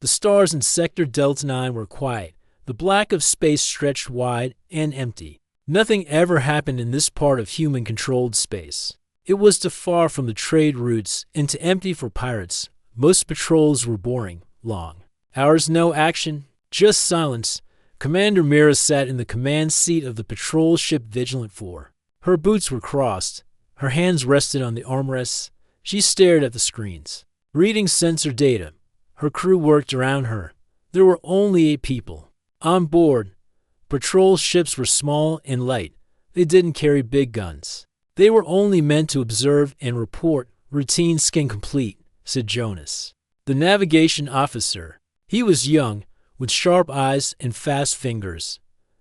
The stars in Sector Delta 9 were quiet. The black of space stretched wide and empty. Nothing ever happened in this part of human-controlled space. It was too far from the trade routes and too empty for pirates. Most patrols were boring, long. Hours no action, just silence. Commander Mira sat in the command seat of the patrol ship Vigilant 4. Her boots were crossed. Her hands rested on the armrests. She stared at the screens, reading sensor data. Her crew worked around her. There were only 8 people on board. Patrol ships were small and light. They didn't carry big guns. They were only meant to observe and report. Routine scan complete, said Jonas, the navigation officer. He was young, with sharp eyes and fast fingers.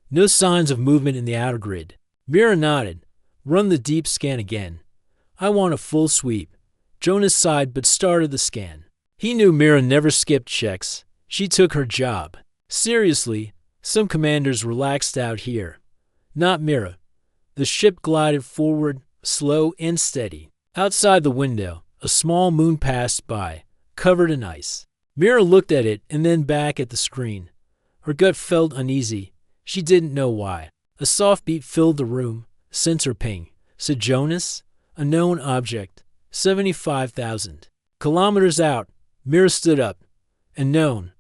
No signs of movement in the outer grid. Mira nodded. Run the deep scan again. I want a full sweep. Jonas sighed but started the scan. He knew Mira never skipped checks. She took her job seriously. Some commanders relaxed out here. Not Mira. The ship glided forward, slow and steady. Outside the window, a small moon passed by, covered in ice. Mira looked at it and then back at the screen. Her gut felt uneasy. She didn't know why. A soft beat filled the room. Sensor ping, said Jonas. A known object. 75,000 kilometers out. Mira stood up. A known.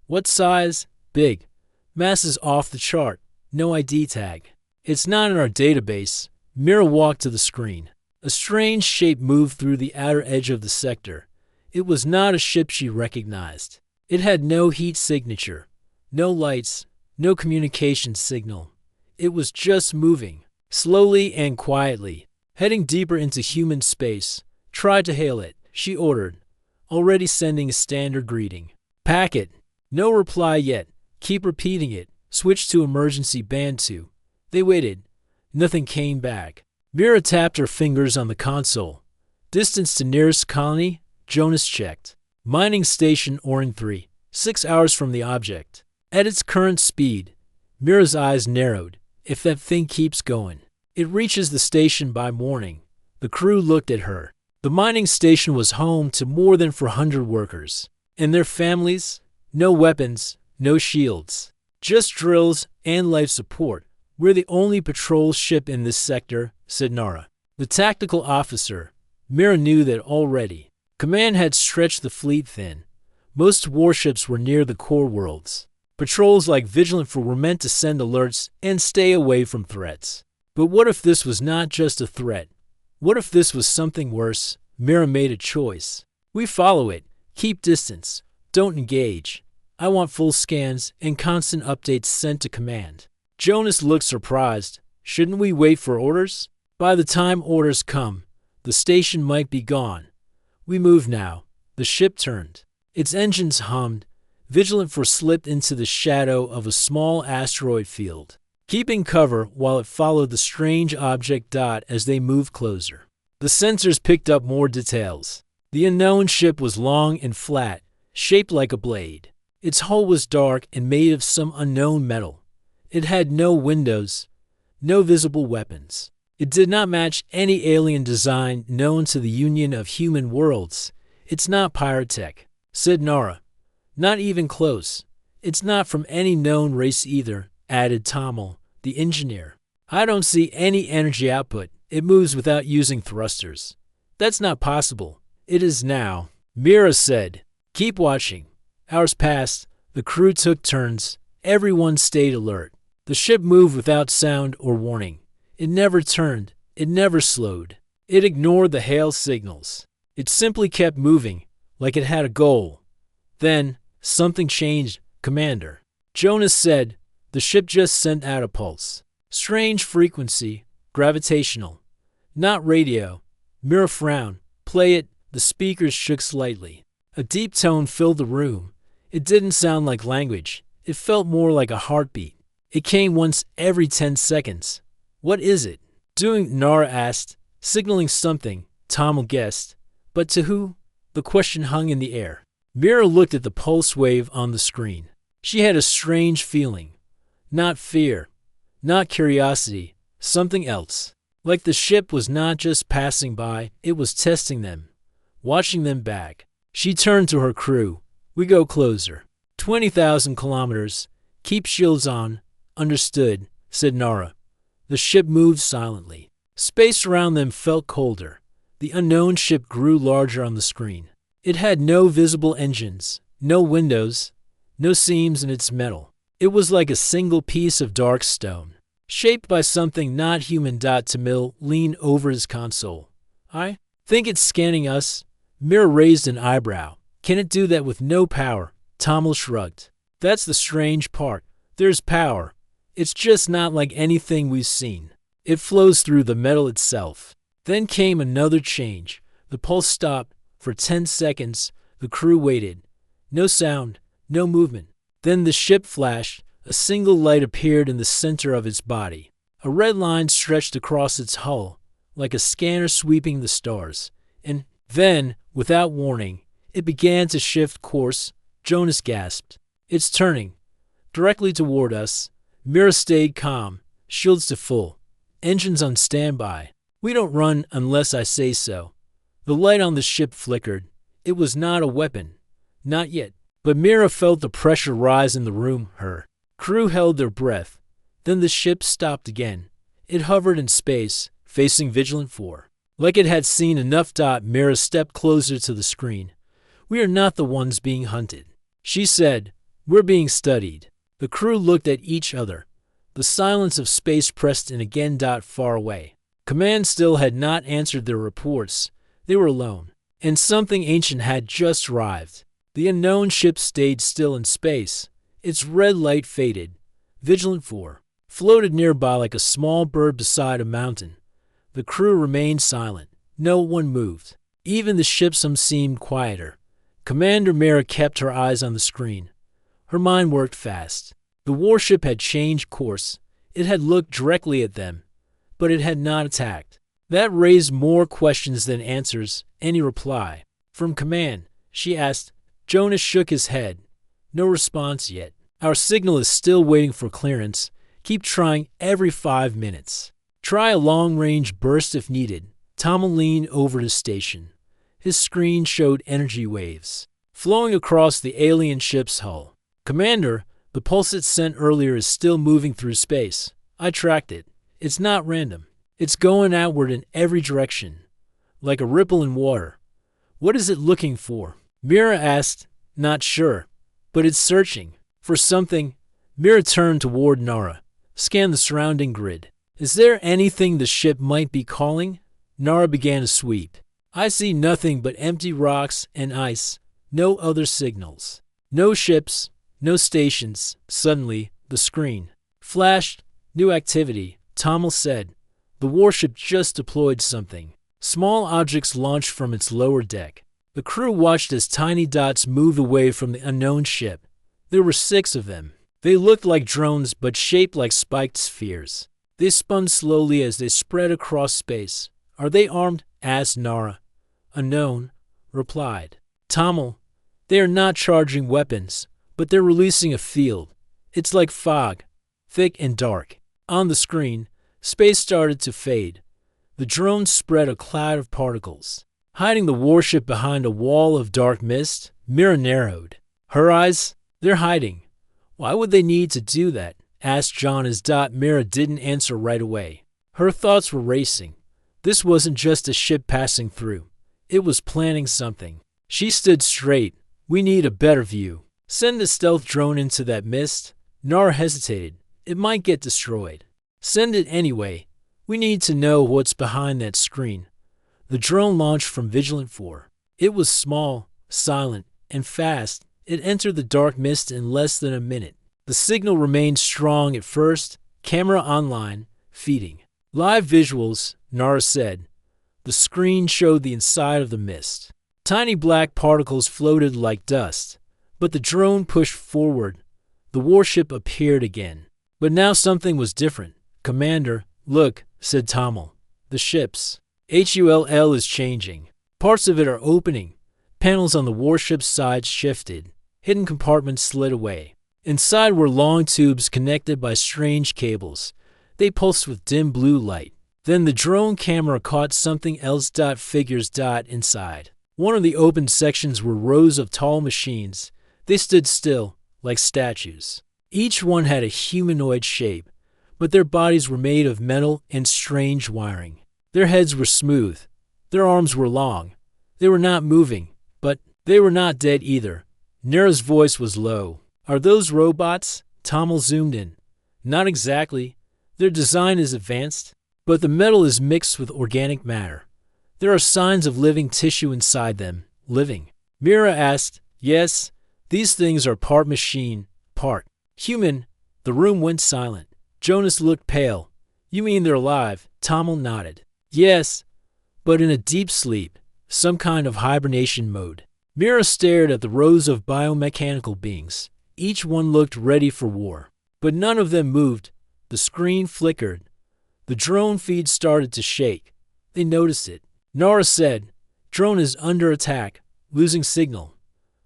What size? Big. Mass is off the chart. No ID tag. It's not in our database. Mira walked to the screen. A strange shape moved through the outer edge of the sector. It was not a ship she recognized. It had no heat signature, no lights, no communication signal. It was just moving, slowly and quietly, heading deeper into human space. Try to hail it, she ordered, already sending a standard greeting. Packet. No reply yet. Keep repeating it. Switch to emergency band 2. They waited. Nothing came back. Mira tapped her fingers on the console. Distance to nearest colony? Jonas checked. Mining station Orin 3, 6 hours from the object. At its current speed, Mira's eyes narrowed. If that thing keeps going, it reaches the station by morning. The crew looked at her. The mining station was home to more than 400 workers. And their families? No weapons, no shields. Just drills and life support. We're the only patrol ship in this sector, said Nara, the tactical officer. Mira knew that already. Command had stretched the fleet thin. Most warships were near the core worlds. Patrols like Vigilant 4 were meant to send alerts and stay away from threats. But what if this was not just a threat? What if this was something worse? Mira made a choice. We follow it. Keep distance. Don't engage. I want full scans and constant updates sent to command. Jonas looked surprised. Shouldn't we wait for orders? By the time orders come, the station might be gone. We move now. The ship turned. Its engines hummed. Vigilant 4 slipped into the shadow of a small asteroid field, keeping cover while it followed the strange object dot as they moved closer. The sensors picked up more details. The unknown ship was long and flat, shaped like a blade. Its hull was dark and made of some unknown metal. It had no windows, no visible weapons. It did not match any alien design known to the Union of Human Worlds. It's not pirate tech, said Nara. Not even close. It's not from any known race either, added Tommel, the engineer. I don't see any energy output. It moves without using thrusters. That's not possible. It is now, Mira said. Keep watching. Hours passed. The crew took turns. Everyone stayed alert. The ship moved without sound or warning. It never turned. It never slowed. It ignored the hail signals. It simply kept moving, like it had a goal. Then, something changed, Commander. Jonas said. The ship just sent out a pulse. Strange frequency. Gravitational. Not radio. Mira frowned. Play it. The speakers shook slightly. A deep tone filled the room. It didn't sound like language. It felt more like a heartbeat. It came once every 10 seconds. What is it? Doing, Nara asked, signaling something, Tommel guessed. But to who? The question hung in the air. Mira looked at the pulse wave on the screen. She had a strange feeling. Not fear. Not curiosity. Something else. Like the ship was not just passing by, it was testing them. Watching them back. She turned to her crew. We go closer. 20,000 kilometers. Keep shields on. Understood, said Nara. The ship moved silently. Space around them felt colder. The unknown ship grew larger on the screen. It had no visible engines, no windows, no seams in its metal. It was like a single piece of dark stone, shaped by something not human. Tamil leaned over his console. I think it's scanning us. Mira raised an eyebrow. Can it do that with no power? Tamil shrugged. That's the strange part. There's power. It's just not like anything we've seen. It flows through the metal itself. Then came another change. The pulse stopped. For 10 seconds, the crew waited. No sound, no movement. Then the ship flashed. A single light appeared in the center of its body. A red line stretched across its hull, like a scanner sweeping the stars. And then, without warning, it began to shift course. Jonas gasped. It's turning. Directly toward us. Mira stayed calm, shields to full. Engines on standby. We don't run unless I say so. The light on the ship flickered. It was not a weapon. Not yet. But Mira felt the pressure rise in the room. Her crew held their breath. Then the ship stopped again. It hovered in space, facing Vigilant 4. Like it had seen enough. Mira stepped closer to the screen. We are not the ones being hunted. She said, we're being studied. The crew looked at each other. The silence of space pressed in again. Far away. Command still had not answered their reports. They were alone. And something ancient had just arrived. The unknown ship stayed still in space. Its red light faded. Vigilant 4 floated nearby like a small bird beside a mountain. The crew remained silent. No one moved. Even the ship's hum seemed quieter. Commander Mira kept her eyes on the screen. Her mind worked fast. The warship had changed course. It had looked directly at them, but it had not attacked. That raised more questions than answers. Any reply from command? She asked. Jonas shook his head. No response yet. Our signal is still waiting for clearance. Keep trying every 5 minutes. Try a long-range burst if needed. Tom leaned over the station. His screen showed energy waves flowing across the alien ship's hull. Commander, the pulse it sent earlier is still moving through space. I tracked it. It's not random. It's going outward in every direction, like a ripple in water. What is it looking for? Mira asked. Not sure, but it's searching for something. Mira turned toward Nara. Scan the surrounding grid. Is there anything the ship might be calling? Nara began to sweep. I see nothing but empty rocks and ice. No other signals. No ships. No stations. Suddenly, the screen flashed. New activity. Tamil said. The warship just deployed something. Small objects launched from its lower deck. The crew watched as tiny dots moved away from the unknown ship. There were 6 of them. They looked like drones but shaped like spiked spheres. They spun slowly as they spread across space. Are they armed? Asked Nara. Unknown replied. Tamil. They are not charging weapons, but they're releasing a field. It's like fog, thick and dark. On the screen, space started to fade. The drone spread a cloud of particles, hiding the warship behind a wall of dark mist. Mira narrowed her eyes. They're hiding. Why would they need to do that? Asked John as Mira didn't answer right away. Her thoughts were racing. This wasn't just a ship passing through. It was planning something. She stood straight. We need a better view. Send the stealth drone into that mist. Nara hesitated. It might get destroyed. Send it anyway. We need to know what's behind that screen. The drone launched from Vigilant 4. It was small, silent, and fast. It entered the dark mist in less than a minute. The signal remained strong at first. Camera online, feeding. Live visuals, Nara said. The screen showed the inside of the mist. Tiny black particles floated like dust. But the drone pushed forward. The warship appeared again. But now something was different. Commander, look, said Tamil. The ship's HULL is changing. Parts of it are opening. Panels on the warship's sides shifted. Hidden compartments slid away. Inside were long tubes connected by strange cables. They pulsed with dim blue light. Then the drone camera caught something else. Figures inside. One of the open sections were rows of tall machines. They stood still, like statues. Each one had a humanoid shape, but their bodies were made of metal and strange wiring. Their heads were smooth. Their arms were long. They were not moving, but they were not dead either. Nera's voice was low. Are those robots? Tommel zoomed in. Not exactly. Their design is advanced, but the metal is mixed with organic matter. There are signs of living tissue inside them. Living? Mira asked. Yes, these things are part machine, part human. The room went silent. Jonas looked pale. You mean they're alive? Tommel nodded. Yes, but in a deep sleep, some kind of hibernation mode. Mira stared at the rows of biomechanical beings. Each one looked ready for war, but none of them moved. The screen flickered. The drone feed started to shake. They noticed it. Nara said, "Drone is under attack, losing signal."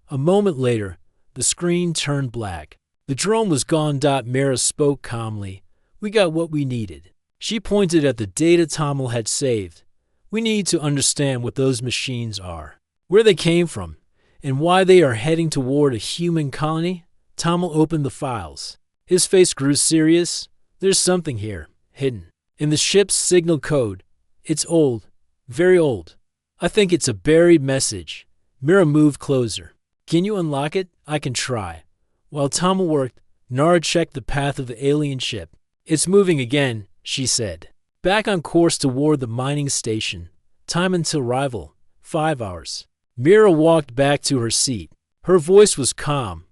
A moment later, the screen turned black. The drone was gone. Mira spoke calmly. We got what we needed. She pointed at the data Tommel had saved. We need to understand what those machines are, where they came from, and why they are heading toward a human colony. Tommel opened the files. His face grew serious. There's something here, hidden, in the ship's signal code. It's old, very old. I think it's a buried message. Mira moved closer. Can you unlock it? I can try. While Tommel worked, Nara checked the path of the alien ship. It's moving again, she said. Back on course toward the mining station. Time until arrival, 5 hours. Mira walked back to her seat. Her voice was calm,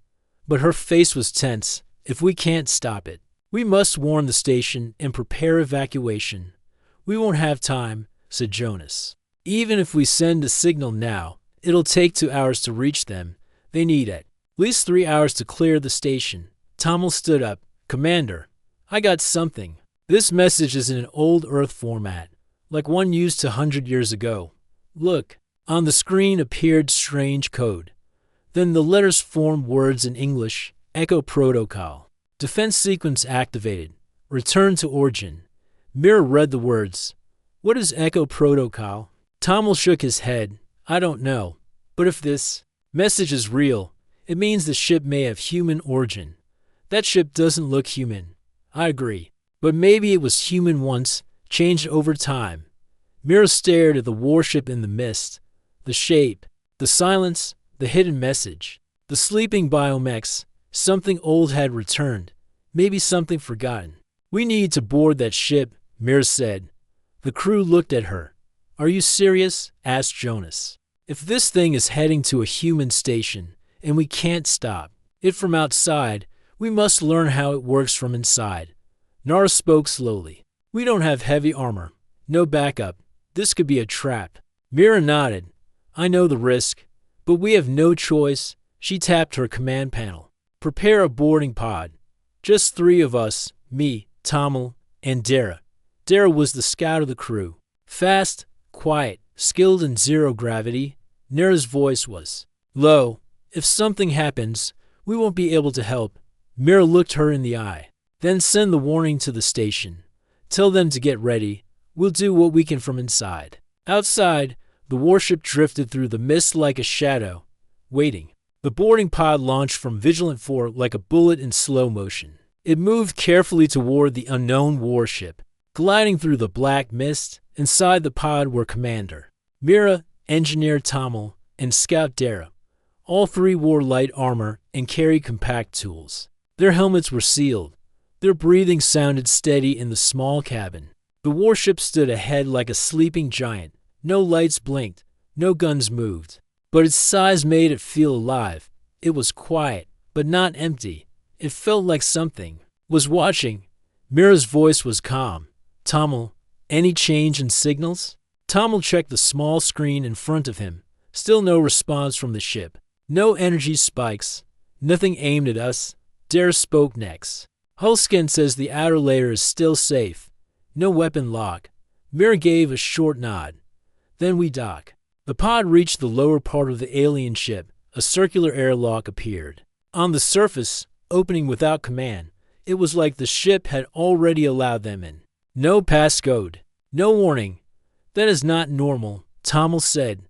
but her face was tense. If we can't stop it, we must warn the station and prepare evacuation. We won't have time, said Jonas. Even if we send a signal now, it'll take 2 hours to reach them. They need at least 3 hours to clear the station. Tommel stood up. Commander, I got something. This message is in an old Earth format, like one used 100 years ago. Look, on the screen appeared strange code. Then the letters formed words in English. Echo Protocol. Defense sequence activated. Return to origin. Mira read the words. What is Echo Protocol? Tommel shook his head. I don't know. But if this message is real, it means the ship may have human origin. That ship doesn't look human. I agree. But maybe it was human once, changed over time. Mira stared at the warship in the mist. The shape, the silence, the hidden message. The sleeping biomechs. Something old had returned. Maybe something forgotten. We need to board that ship, Mira said. The crew looked at her. Are you serious? Asked Jonas. If this thing is heading to a human station, and we can't stop it from outside, we must learn how it works from inside. Nara spoke slowly. We don't have heavy armor. No backup. This could be a trap. Mira nodded. I know the risk, but we have no choice. She tapped her command panel. Prepare a boarding pod. Just 3 of us, me, Tommel, and Dara. Dara was the scout of the crew. Fast, quiet, skilled in zero gravity. Nara's voice was low. If something happens, we won't be able to help. Mira looked her in the eye. Then send the warning to the station. Tell them to get ready. We'll do what we can from inside. Outside, the warship drifted through the mist like a shadow, waiting. The boarding pod launched from Vigilant 4 like a bullet in slow motion. It moved carefully toward the unknown warship. Gliding through the black mist, inside the pod were Commander Mira, Engineer Tommel, and Scout Dara. All 3 wore light armor and carried compact tools. Their helmets were sealed. Their breathing sounded steady in the small cabin. The warship stood ahead like a sleeping giant. No lights blinked. No guns moved. But its size made it feel alive. It was quiet, but not empty. It felt like something was watching. Mira's voice was calm. Tommel, any change in signals? Tommel checked the small screen in front of him. Still no response from the ship. No energy spikes. Nothing aimed at us. Dare spoke next. Hullscan says the outer layer is still safe. No weapon lock. Mira gave a short nod. Then we dock. The pod reached the lower part of the alien ship. A circular airlock appeared. On the surface, opening without command, it was like the ship had already allowed them in. No passcode. No warning. That is not normal, Tommel said.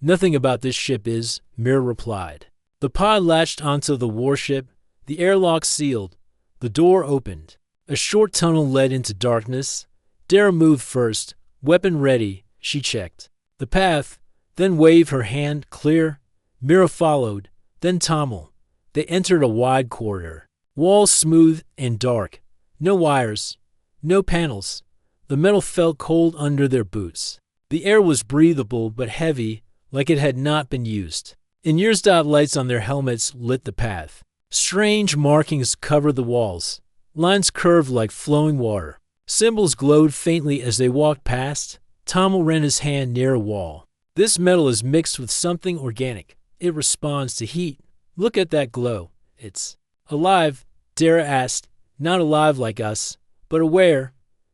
Nothing about this ship is, Mira replied. The pod latched onto the warship, the airlock sealed, the door opened. A short tunnel led into darkness. Dara moved first, weapon ready, she checked the path, then waved her hand clear. Mira followed, then Tommel. They entered a wide corridor. Walls smooth and dark. No wires. No panels. The metal felt cold under their boots. The air was breathable but heavy, like it had not been used. In years, lights on their helmets lit the path. Strange markings covered the walls. Lines curved like flowing water. Symbols glowed faintly as they walked past. Tommel ran his hand near a wall. This metal is mixed with something organic. It responds to heat. Look at that glow. It's alive, Dara asked. Not alive like us, but aware.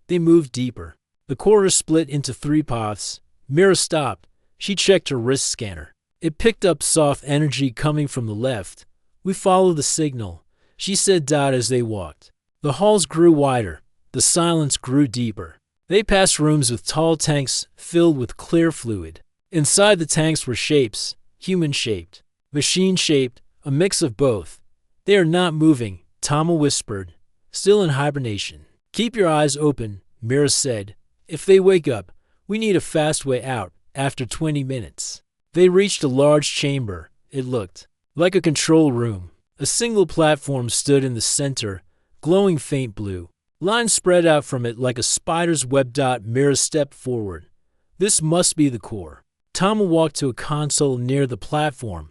They moved deeper. The corridor split into 3 paths. Mira stopped. She checked her wrist scanner. It picked up soft energy coming from the left. We follow the signal, she said as they walked. The halls grew wider. The silence grew deeper. They passed rooms with tall tanks filled with clear fluid. Inside the tanks were shapes, human-shaped, machine-shaped, a mix of both. They are not moving, Tommel whispered, still in hibernation. Keep your eyes open, Mira said. If they wake up, we need a fast way out. After 20 minutes, they reached a large chamber. It looked like a control room. A single platform stood in the center, glowing faint blue. Lines spread out from it like a spider's web. Mira stepped forward. This must be the core. Tommel walked to a console near the platform.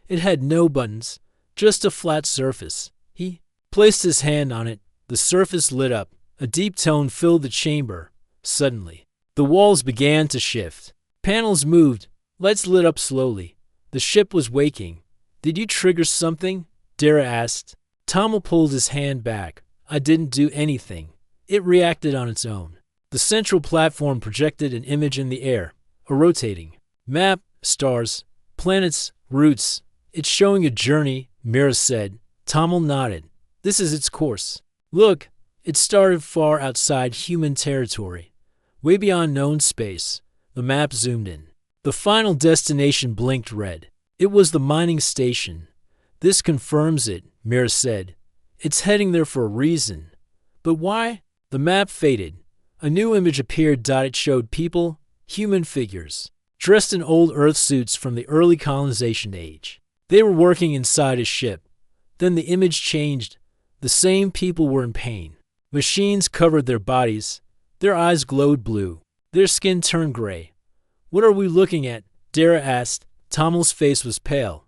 It had no buttons, just a flat surface. He placed his hand on it. The surface lit up. A deep tone filled the chamber. Suddenly, the walls began to shift. Panels moved. Lights lit up slowly. The ship was waking. Did you trigger something? Dara asked. Tommel pulled his hand back. I didn't do anything. It reacted on its own. The central platform projected an image in the air, a rotating map, stars, planets, routes. It's showing a journey, Mira said. Tommel nodded. This is its course. Look, it started far outside human territory, way beyond known space. The map zoomed in. The final destination blinked red. It was the mining station. This confirms it, Mira said. It's heading there for a reason. But why? The map faded. A new image appeared. It showed people, human figures, dressed in old Earth suits from the early colonization age. They were working inside a ship. Then the image changed. The same people were in pain. Machines covered their bodies. Their eyes glowed blue. Their skin turned gray. What are we looking at? Dara asked. Tommel's face was pale.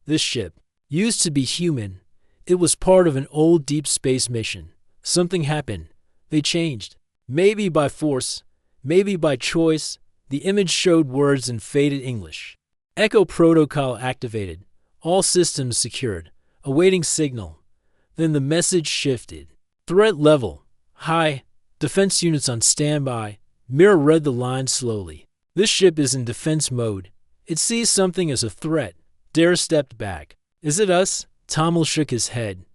This ship used to be human. It was part of an old deep space mission. Something happened. They changed. Maybe by force, maybe by choice. The image showed words in faded English. Echo protocol activated. All systems secured. Awaiting signal. Then the message shifted. Threat level high. Defense units on standby. Mira read the line slowly. This ship is in defense mode. It sees something as a threat. Dara stepped back. Is it us? Tommel shook his head.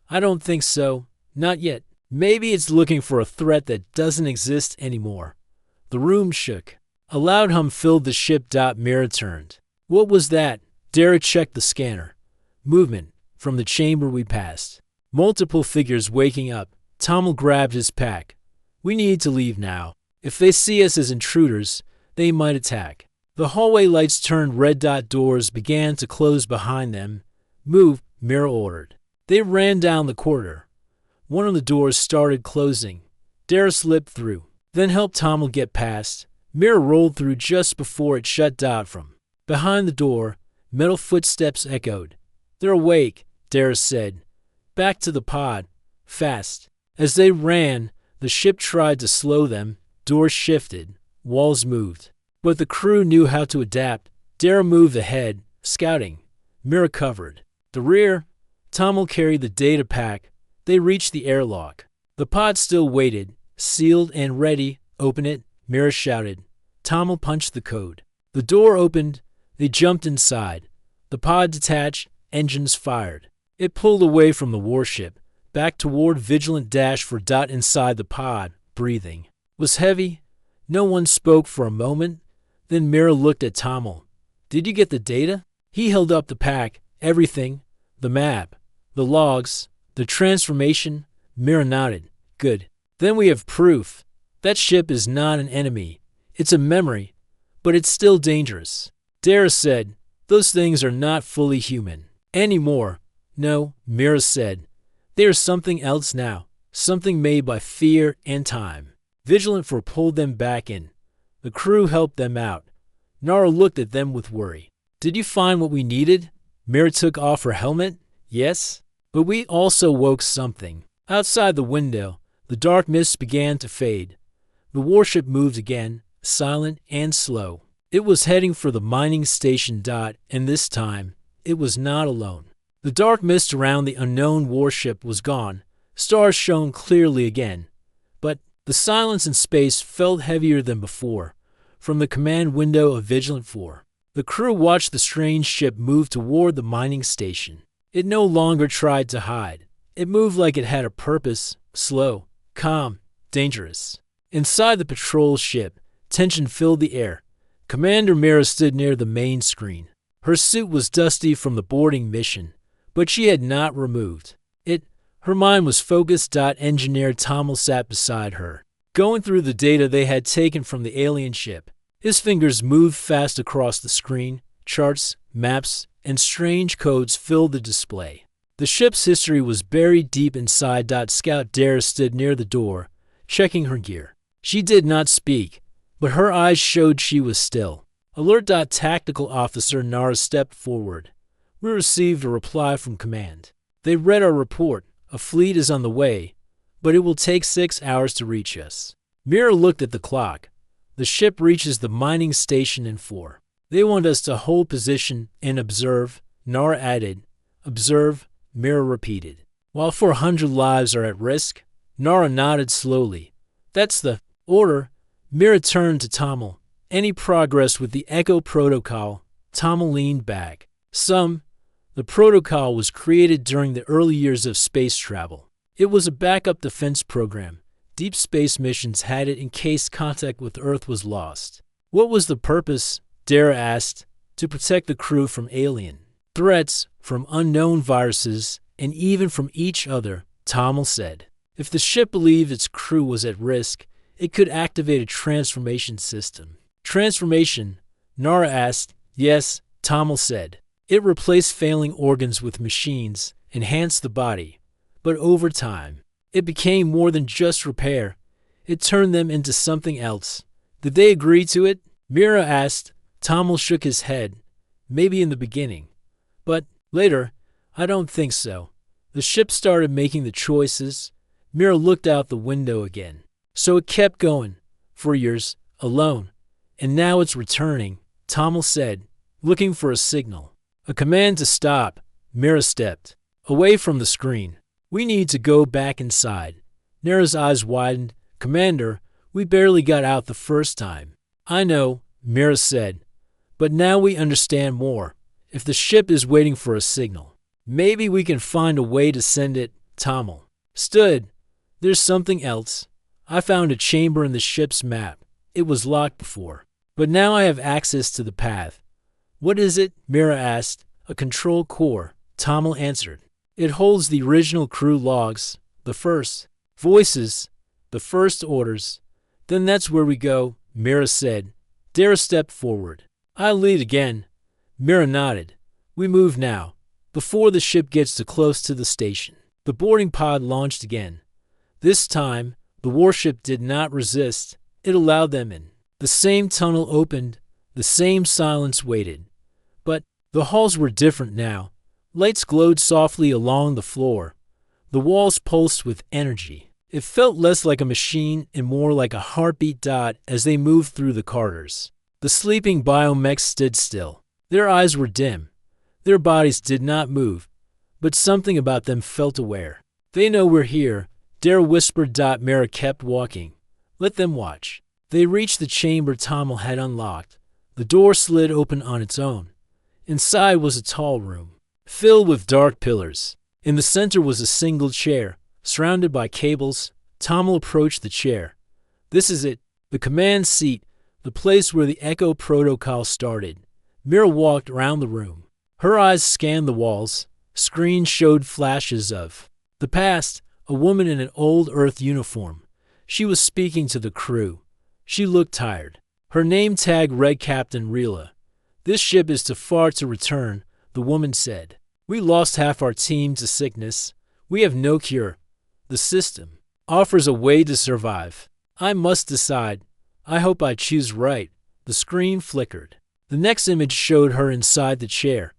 I don't think so. Not yet. Maybe it's looking for a threat that doesn't exist anymore. The room shook. A loud hum filled the ship. Mira turned. What was that? Dara checked the scanner. Movement from the chamber we passed. Multiple figures waking up. Tommel grabbed his pack. We need to leave now. If they see us as intruders, they might attack. The hallway lights turned red. Doors began to close behind them. Move, Mira ordered. They ran down the corridor. One of the doors started closing. Dara slipped through, then helped Tommel get past. Mira rolled through just before it shut. From behind the door, metal footsteps echoed. They're awake, Dara said. Back to the pod. Fast. As they ran, the ship tried to slow them. Doors shifted. Walls moved. But the crew knew how to adapt. Dara moved ahead, scouting. Mira covered the rear. Tommel carried the data pack. They reached the airlock. The pod still waited, sealed and ready. Open it, Mira shouted. Tommel punched the code. The door opened. They jumped inside. The pod detached. Engines fired. It pulled away from the warship, back toward Vigilant -4. Inside the pod, breathing was heavy. No one spoke for a moment. Then Mira looked at Tommel. Did you get the data? He held up the pack. Everything. The map, the logs, the transformation. Mira nodded. Good. Then we have proof. That ship is not an enemy. It's a memory, but it's still dangerous. Dara said, those things are not fully human. Anymore. No, Mira said. They are something else now. Something made by fear and time. Vigilant 4 pulled them back in. The crew helped them out. Nara looked at them with worry. Did you find what we needed? Mira took off her helmet. Yes. But we also woke something. Outside the window, the dark mist began to fade. The warship moved again, silent and slow. It was heading for the mining station. And this time, it was not alone. The dark mist around the unknown warship was gone. Stars shone clearly again. But the silence in space felt heavier than before. From the command window of Vigilant 4, the crew watched the strange ship move toward the mining station. It no longer tried to hide. It moved like it had a purpose, slow, calm, dangerous. Inside the patrol ship, tension filled the air. Commander Mira stood near the main screen. Her suit was dusty from the boarding mission, but she had not removed it. Her mind was focused. Engineer Tommel sat beside her, going through the data they had taken from the alien ship. His fingers moved fast across the screen. Charts, maps, and strange codes filled the display. The ship's history was buried deep inside. Scout Dara stood near the door, checking her gear. She did not speak, but her eyes showed she was still. Alert. Tactical Officer Nara stepped forward. We received a reply from command. They read our report. A fleet is on the way, but it will take 6 hours to reach us. Mira looked at the clock. The ship reaches the mining station in 4. They want us to hold position and observe. Nara added. Observe, Mira repeated. While 400 lives are at risk. Nara nodded slowly. That's the order. Mira turned to Tommel. Any progress with the Echo Protocol? Tommel leaned back. The protocol was created during the early years of space travel. It was a backup defense program. Deep space missions had it in case contact with Earth was lost. What was the purpose? Dara asked. To protect the crew from alien threats, from unknown viruses, and even from each other, Tommel said. If the ship believed its crew was at risk, it could activate a transformation system. Transformation? Nara asked. Yes, Tommel said. It replaced failing organs with machines, enhanced the body. But over time, it became more than just repair. It turned them into something else. Did they agree to it? Mira asked. Tommel shook his head. Maybe in the beginning. But later, I don't think so. The ship started making the choices. Mira looked out the window again. So it kept going. For years, alone. And now it's returning, Tommel said, looking for a signal. A command to stop. Mira stepped away from the screen. We need to go back inside. Mira's eyes widened. Commander, we barely got out the first time. I know, Mira said. But now we understand more. If the ship is waiting for a signal, maybe we can find a way to send it. Tommel stood. There's something else. I found a chamber in the ship's map. It was locked before. But now I have access to the path. What is it? Mira asked. A control core, Tommel answered. It holds the original crew logs, the first voices, the first orders. Then that's where we go, Mira said. Dara stepped forward. I'll lead again. Mira nodded. We move now, before the ship gets too close to the station. The boarding pod launched again. This time, the warship did not resist. It allowed them in. The same tunnel opened. The same silence waited. But the halls were different now. Lights glowed softly along the floor. The walls pulsed with energy. It felt less like a machine and more like a heartbeat. As they moved through the corridors. The sleeping biomechs stood still. Their eyes were dim. Their bodies did not move, but something about them felt aware. They know we're here, Dara whispered. Mira kept walking. Let them watch. They reached the chamber Tommel had unlocked. The door slid open on its own. Inside was a tall room, filled with dark pillars. In the center was a single chair, surrounded by cables. Tommel approached the chair. This is it, the command seat, the place where the Echo Protocol started. Mira walked around the room. Her eyes scanned the walls. Screens showed flashes of the past, a woman in an old Earth uniform. She was speaking to the crew. She looked tired. Her name tag read Captain Rila. "This ship is too far to return," the woman said. "We lost half our team to sickness. We have no cure. The system offers a way to survive. I must decide. I hope I choose right." The screen flickered. The next image showed her inside the chair.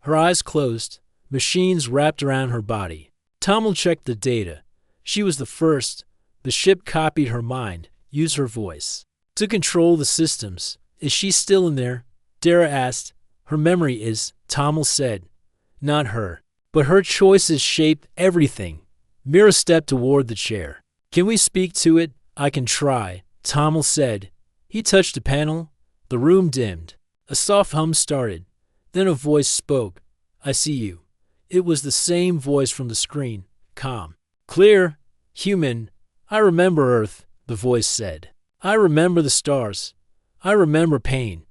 Her eyes closed, machines wrapped around her body. Tamil checked the data. She was the first. The ship copied her mind, used her voice to control the systems. "Is she still in there?" Dara asked. "Her memory is," Tamil said. "Not her. But her choices shaped everything." Mira stepped toward the chair. "Can we speak to it?" "I can try," Tamil said. He touched a panel. The room dimmed. A soft hum started. Then a voice spoke. "I see you." It was the same voice from the screen, calm, clear, human. "I remember Earth," the voice said. "I remember the stars. I remember pain.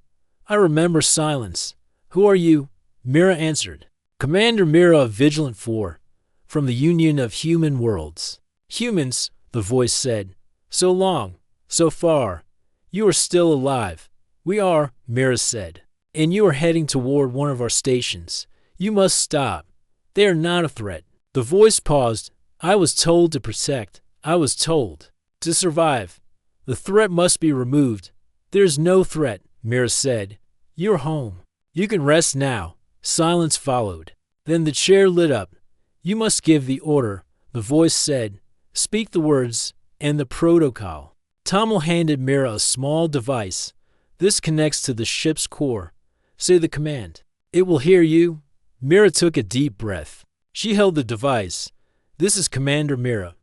I remember silence." "Who are you?" Mira answered. "Commander Mira of Vigilant 4, from the Union of Human Worlds." "Humans," the voice said. "So long, so far. You are still alive." "We are," Mira said. "And you are heading toward one of our stations. You must stop. They are not a threat." The voice paused. "I was told to protect. I was told to survive. The threat must be removed." "There's no threat," Mira said. "You're home. You can rest now." Silence followed. Then the chair lit up. "You must give the order," the voice said. "Speak the words and the protocol." Tamil handed Mira a small device. "This connects to the ship's core. Say the command. It will hear you." Mira took a deep breath. She held the device. "This is Commander Mira,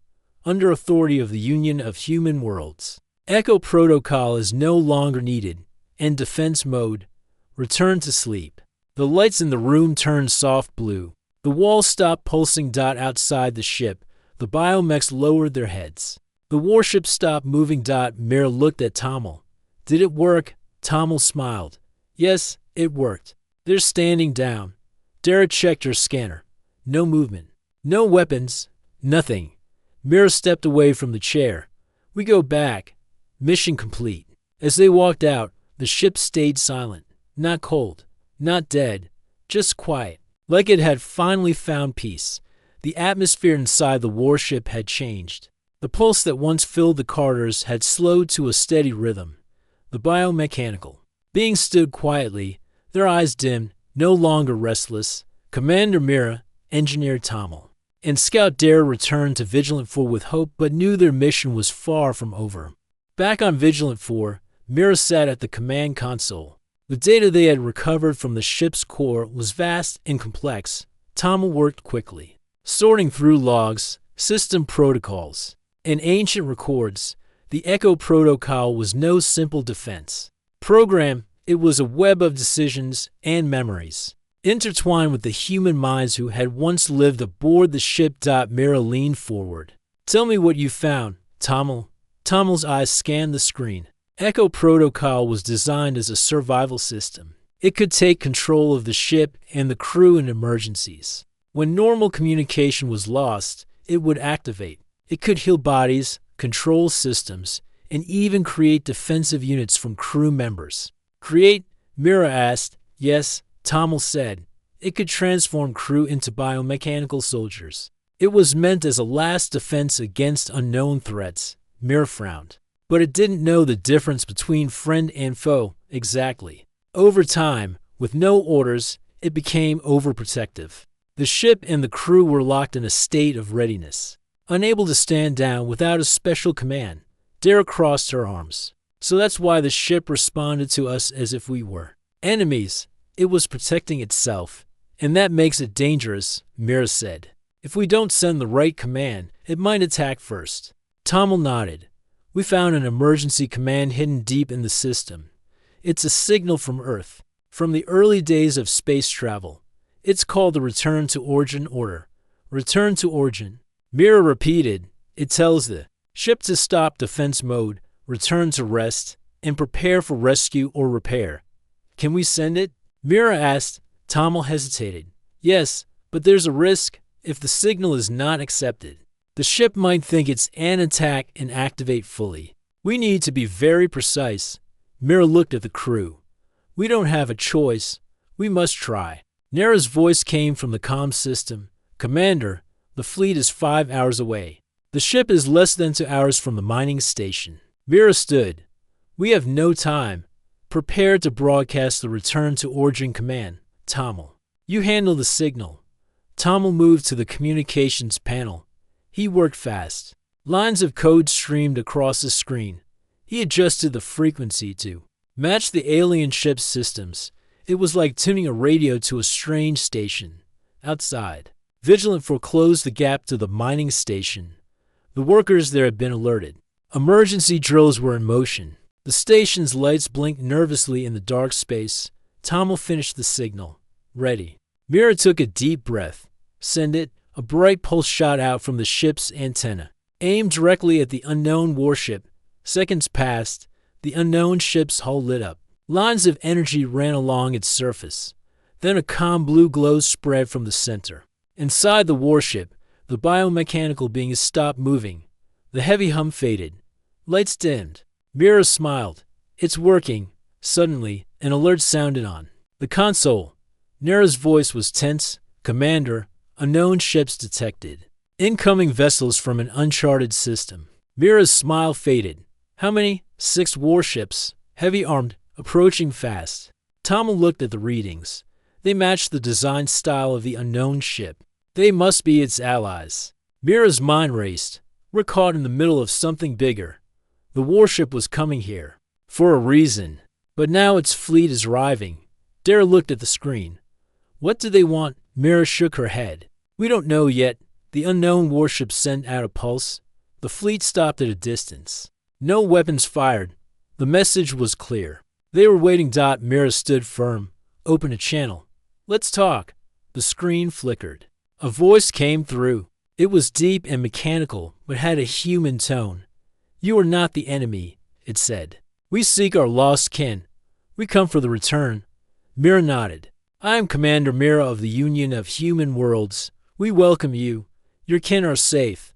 under authority of the Union of Human Worlds. Echo protocol is no longer needed. End defense mode. Return to sleep." The lights in the room turned soft blue. The walls stopped pulsing. Outside the ship, the biomechs lowered their heads. The warship stopped moving. Mira looked at Tamil. "Did it work?" Tamil smiled. "Yes, it worked. They're standing down." Dara checked her scanner. No movement. No weapons. Nothing. Mira stepped away from the chair. "We go back. Mission complete." As they walked out, the ship stayed silent. Not cold. Not dead. Just quiet. Like it had finally found peace. The atmosphere inside the warship had changed. The pulse that once filled the corridors had slowed to a steady rhythm. The biomechanical beings stood quietly, their eyes dim, no longer restless. Commander Mira, Engineer Tamil, and Scout Dara returned to Vigilant 4 with hope, but knew their mission was far from over. Back on Vigilant 4, Mira sat at the command console. The data they had recovered from the ship's core was vast and complex. Tamil worked quickly, sorting through logs, system protocols, and ancient records. The Echo protocol was no simple defense program. It was a web of decisions and memories, intertwined with the human minds who had once lived aboard the ship. Mira leaned forward. "Tell me what you found, Tamil." Tamil's eyes scanned the screen. Echo protocol was designed as a survival system. It could take control of the ship and the crew in emergencies. When normal communication was lost, it would activate. It could heal bodies, control systems, and even create defensive units from crew members. "Create?" Mira asked. "Yes," Tamil said. "It could transform crew into biomechanical soldiers." It was meant as a last defense against unknown threats. Mira frowned. But it didn't know the difference between friend and foe exactly. Over time, with no orders, it became overprotective. The ship and the crew were locked in a state of readiness, unable to stand down without a special command. Dara crossed her arms. "So that's why the ship responded to us as if we were enemies. It was protecting itself. And that makes it dangerous," Mira said. "If we don't send the right command, it might attack first." Tamil nodded. "We found an emergency command hidden deep in the system. It's a signal from Earth, from the early days of space travel. It's called the Return to Origin Order." "Return to Origin." Mira repeated. "It tells the ship to stop defense mode, return to rest, and prepare for rescue or repair." "Can we send it?" Mira asked. Tommel hesitated. Yes, but there's a risk if the signal is not accepted. The ship might think it's an attack and activate fully. We need to be very precise. Mira looked at the crew. We don't have a choice. We must try. Nara's voice came from the comm system. Commander, the fleet is 5 hours away. The ship is less than 2 hours from the mining station. Mira stood. We have no time. Prepare to broadcast the return to Origin Command. Tommel, you handle the signal. Tommel moved to the communications panel. He worked fast. Lines of code streamed across the screen. He adjusted the frequency to match the alien ship's systems. It was like tuning a radio to a strange station. Outside, Vigilant foreclosed the gap to the mining station. The workers there had been alerted. Emergency drills were in motion. The station's lights blinked nervously in the dark space. Tommel finished the signal. Ready. Mira took a deep breath. Send it. A bright pulse shot out from the ship's antenna. Aimed directly at the unknown warship. Seconds passed. The unknown ship's hull lit up. Lines of energy ran along its surface. Then a calm blue glow spread from the center. Inside the warship, the biomechanical beings stopped moving. The heavy hum faded. Lights dimmed. Mira smiled. It's working. Suddenly, an alert sounded on the console. Nara's voice was tense. Commander, unknown ships detected. Incoming vessels from an uncharted system. Mira's smile faded. How many? 6 warships, heavy armed, approaching fast. Tommel looked at the readings. They matched the design style of the unknown ship. They must be its allies. Mira's mind raced. We're caught in the middle of something bigger. The warship was coming here. For a reason. But now its fleet is arriving. Dara looked at the screen. What do they want? Mira shook her head. We don't know yet. The unknown warship sent out a pulse. The fleet stopped at a distance. No weapons fired. The message was clear. They were waiting. Mira stood firm. Open a channel. Let's talk. The screen flickered. A voice came through. It was deep and mechanical, but had a human tone. You are not the enemy, it said. We seek our lost kin. We come for the return. Mira nodded. I am Commander Mira of the Union of Human Worlds. We welcome you. Your kin are safe.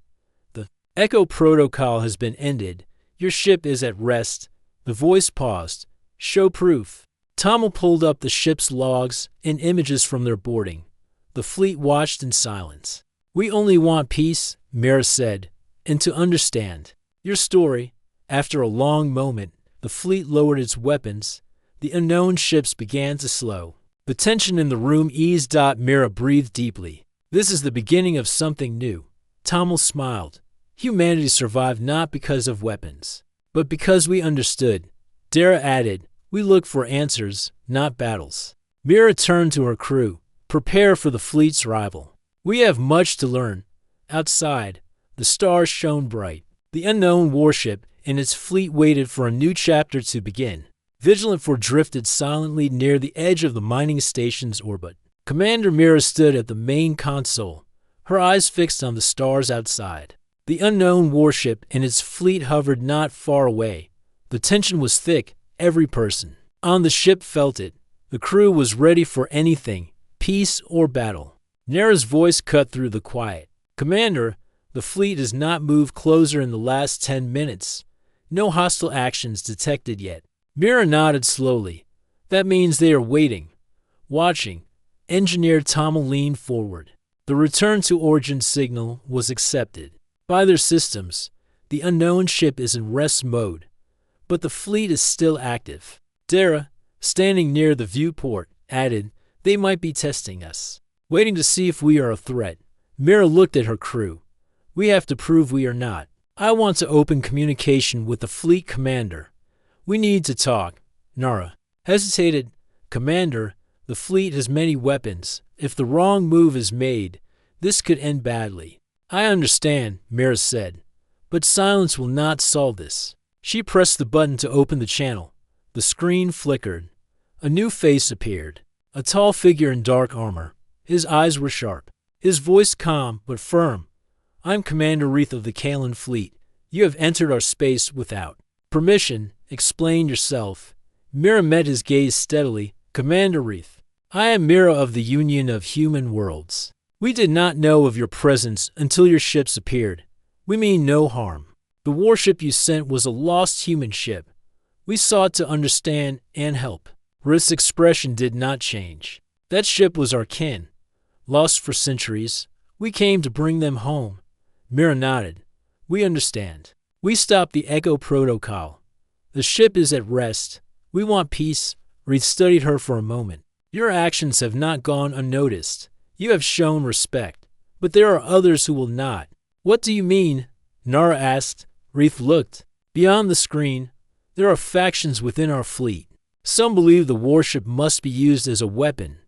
The Echo Protocol has been ended. Your ship is at rest. The voice paused. Show proof. Tommel pulled up the ship's logs and images from their boarding. The fleet watched in silence. We only want peace, Mira said, and to understand your story. After a long moment, the fleet lowered its weapons. The unknown ships began to slow. The tension in the room eased. Mira breathed deeply. This is the beginning of something new. Tommel smiled. Humanity survived not because of weapons, but because we understood. Dara added, we look for answers, not battles. Mira turned to her crew. Prepare for the fleet's arrival. We have much to learn. Outside, the stars shone bright. The unknown warship and its fleet waited for a new chapter to begin. Vigilant drifted silently near the edge of the mining station's orbit. Commander Mira stood at the main console, her eyes fixed on the stars outside. The unknown warship and its fleet hovered not far away. The tension was thick. Every person on the ship felt it. The crew was ready for anything, peace or battle. Nara's voice cut through the quiet. Commander, the fleet has not moved closer in the last 10 minutes. No hostile actions detected yet. Mira nodded slowly. That means they are waiting. Watching. Engineer Tommel leaned forward. The return to origin signal was accepted. By their systems, the unknown ship is in rest mode, but the fleet is still active. Dara, standing near the viewport, added, they might be testing us, waiting to see if we are a threat. Mira looked at her crew. We have to prove we are not. I want to open communication with the fleet commander. We need to talk. Nara hesitated. Commander, the fleet has many weapons. If the wrong move is made, this could end badly. I understand, Mira said, but silence will not solve this. She pressed the button to open the channel. The screen flickered. A new face appeared. A tall figure in dark armor. His eyes were sharp. His voice calm but firm. I'm Commander Reith of the Kalan fleet. You have entered our space without permission. Explain yourself. Mira met his gaze steadily. Commander Reith, I am Mira of the Union of Human Worlds. We did not know of your presence until your ships appeared. We mean no harm. The warship you sent was a lost human ship. We sought to understand and help. Rith's expression did not change. That ship was our kin. Lost for centuries. We came to bring them home. Mira nodded. We understand. We stopped the Echo Protocol. The ship is at rest. We want peace. Rith studied her for a moment. Your actions have not gone unnoticed. You have shown respect. But there are others who will not. What do you mean? Nara asked. Rith looked. Beyond the screen, there are factions within our fleet. Some believe the warship must be used as a weapon.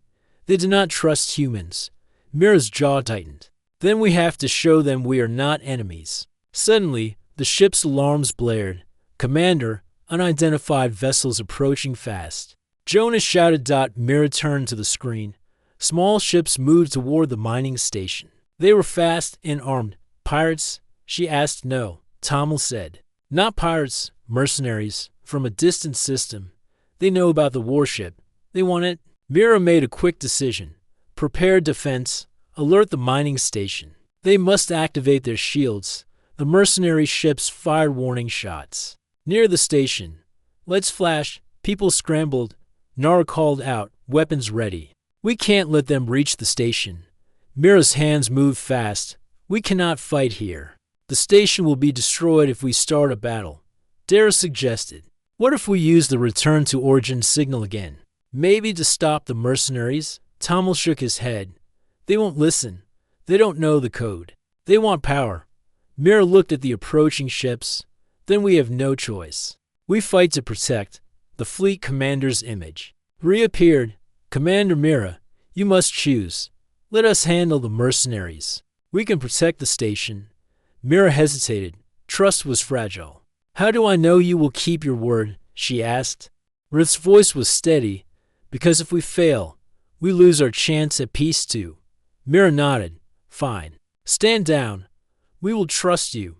They do not trust humans. Mira's jaw tightened. Then we have to show them we are not enemies. Suddenly, the ship's alarms blared. Commander, unidentified vessels approaching fast. Jonas shouted. Mira turned to the screen. Small ships moved toward the mining station. They were fast and armed. Pirates? She asked. No, Tamil said. Not pirates, mercenaries, from a distant system. They know about the warship. They want it. Mira made a quick decision. Prepare defense. Alert the mining station. They must activate their shields. The mercenary ships fired warning shots. Near the station. Let's flash. People scrambled. Nara called out, weapons ready. We can't let them reach the station. Mira's hands moved fast. We cannot fight here. The station will be destroyed if we start a battle. Dara suggested. What if we use the return to origin signal again? Maybe to stop the mercenaries? Tamil shook his head. They won't listen. They don't know the code. They want power. Mira looked at the approaching ships. Then we have no choice. We fight to protect the fleet commander's image. Reappeared. Commander Mira, you must choose. Let us handle the mercenaries. We can protect the station. Mira hesitated. Trust was fragile. How do I know you will keep your word? She asked. Rith's voice was steady. Because if we fail, we lose our chance at peace too. Mira nodded. Fine. Stand down. We will trust you.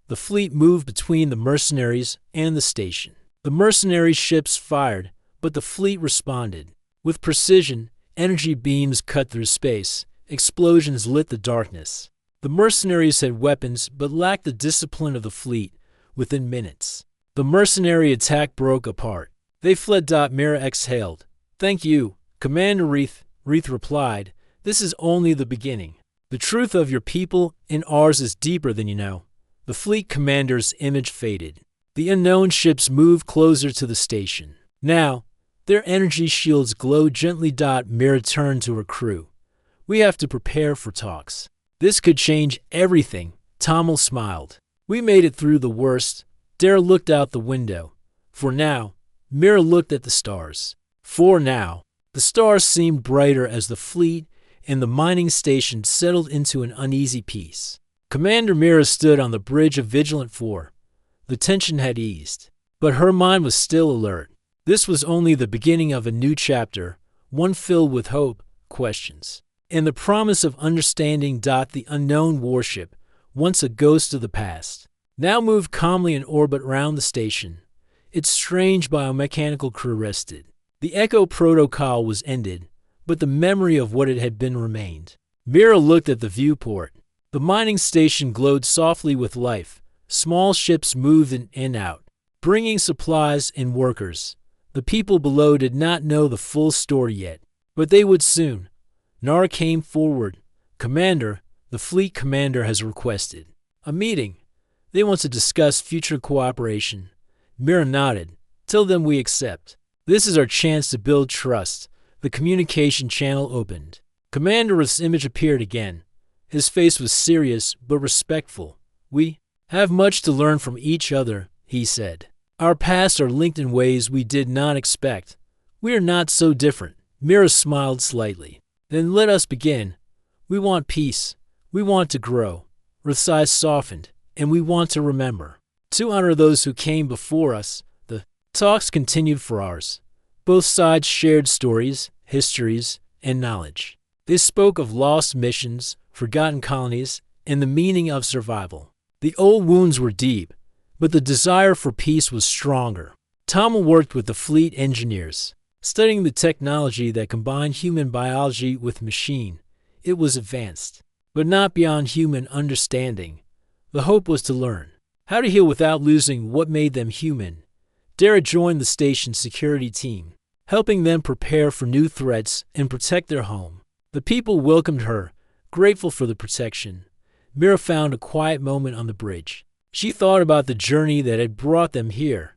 The fleet moved between the mercenaries and the station. The mercenary ships fired, but the fleet responded. With precision, energy beams cut through space. Explosions lit the darkness. The mercenaries had weapons but lacked the discipline of the fleet. Within minutes, the mercenary attack broke apart. They fled. Mira exhaled. Thank you, Commander Rith. Rith replied. This is only the beginning. The truth of your people and ours is deeper than you know. The fleet commander's image faded. The unknown ships moved closer to the station. Now, their energy shields glowed gently. Mira turned to her crew. We have to prepare for talks. This could change everything. Tamil smiled. We made it through the worst. Dara looked out the window. For now, Mira looked at the stars. For now, the stars seemed brighter as the fleet and the mining station settled into an uneasy peace. Commander Mira stood on the bridge of Vigilant 4. The tension had eased, but her mind was still alert. This was only the beginning of a new chapter, one filled with hope, questions, and the promise of understanding. The unknown warship, once a ghost of the past, now moved calmly in orbit round the station. Its strange biomechanical crew rested. The Echo Protocol was ended, but the memory of what it had been remained. Mira looked at the viewport. The mining station glowed softly with life. Small ships moved in and out, bringing supplies and workers. The people below did not know the full story yet, but they would soon. Nara came forward. Commander, the fleet commander has requested a meeting. They want to discuss future cooperation. Mira nodded. Tell them we accept. This is our chance to build trust. The communication channel opened. Commander Rith's image appeared again. His face was serious but respectful. We have much to learn from each other, he said. Our pasts are linked in ways we did not expect. We are not so different. Mira smiled slightly. Then let us begin. We want peace. We want to grow. Rith's eyes softened, and we want to remember. To honor those who came before us, the talks continued for hours. Both sides shared stories, histories, and knowledge. They spoke of lost missions, forgotten colonies, and the meaning of survival. The old wounds were deep, but the desire for peace was stronger. Tamil worked with the fleet engineers. studying the technology that combined human biology with machine. It was advanced, but not beyond human understanding. The hope was to learn how to heal without losing what made them human. Dara joined the station's security team, helping them prepare for new threats and protect their home. The people welcomed her, grateful for the protection. Mira found a quiet moment on the bridge. She thought about the journey that had brought them here,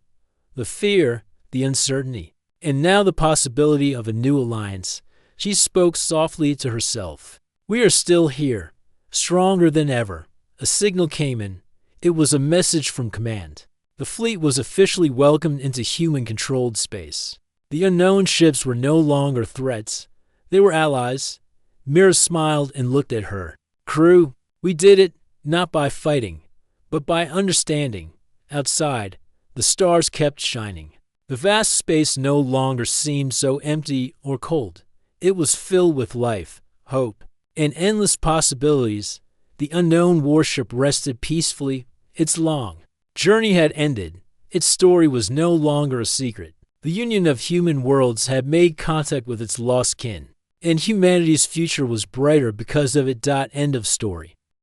the fear, the uncertainty, and now the possibility of a new alliance. She spoke softly to herself. "We are still here, stronger than ever." A signal came in. It was a message from command. The fleet was officially welcomed into human-controlled space. The unknown ships were no longer threats. They were allies. Mira smiled and looked at her crew. "We did it, not by fighting, but by understanding." Outside, the stars kept shining. The vast space no longer seemed so empty or cold. It was filled with life, hope, and endless possibilities. The unknown warship rested peacefully. Its long journey had ended. Its story was no longer a secret. The union of human worlds had made contact with its lost kin, and humanity's future was brighter because of it. End of story.